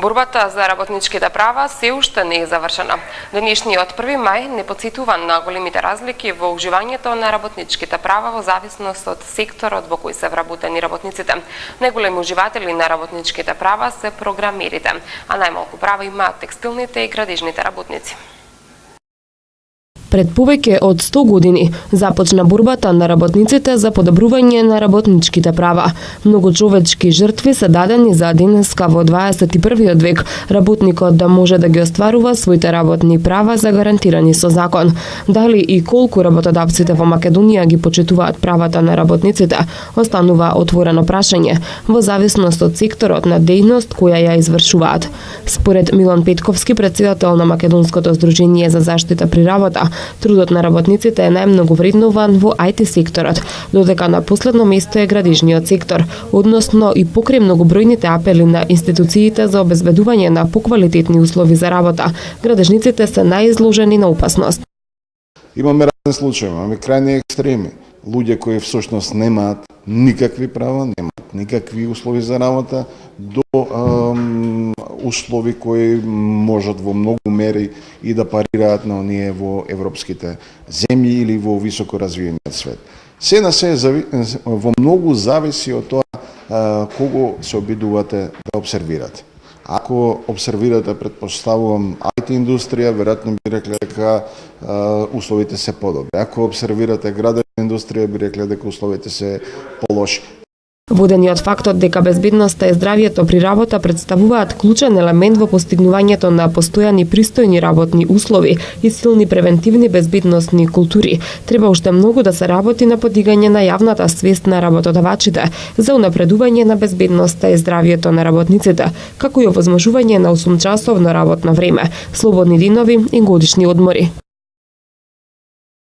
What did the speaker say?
Борбата за работничките права се уште не е завршена. Денешниот 1 мај не потсетува на големите разлики во уживањето на работничките права во зависност од секторот во кој се вработени работниците. Најголеми уживатели на работничките права се програмерите, а најмалку права имаат текстилните и градежните работници. Пред повеќе од 100 години започна борбата на работниците за подобрување на работничките права. Многу човечки жртви се дадени за денеска во 21 век работникот да може да ги остварува своите работни права загарантирани со закон. Дали и колку работодавците во Македонија ги почитуваат правата на работниците, останува отворено прашање во зависност од секторот на дејност која ја извршуваат. Според Милан Петковски, председател на Македонското здружение за заштита при работа, трудот на работниците е најмногу вреднуван во IT секторот, додека на последно место е градежниот сектор, односно и покрај многобројните апели на институциите за обезбедување на поквалитетни услови за работа, градежниците се најизложени на опасност. Имаме разни случаи, имаме крајни екстреми, луѓе кои всушност немаат никакви права, немаат никакви услови за работа, до услови кои можат во многу мери и да парираат на оние во европските земји или во високо развиениот свет. Се на се во многу зависи од тоа кого се обидувате да обсервирате. Ако обсервирате, предпоставувам, IT индустрија, веројатно би рекле дека условите се подобри. Ако обсервирате градежна индустрија, би рекле дека условите се полоши. Водени од фактот дека безбедноста и здравјето при работа представуваат клучен елемент во постигнувањето на постојани пристојни работни услови и силни превентивни безбедносни култури, треба уште многу да се работи на подигање на јавната свест на работодавачите за унапредување на безбедноста и здравјето на работниците, како и овозможување на 8-часовно работно време, слободни денови и годишни одмори.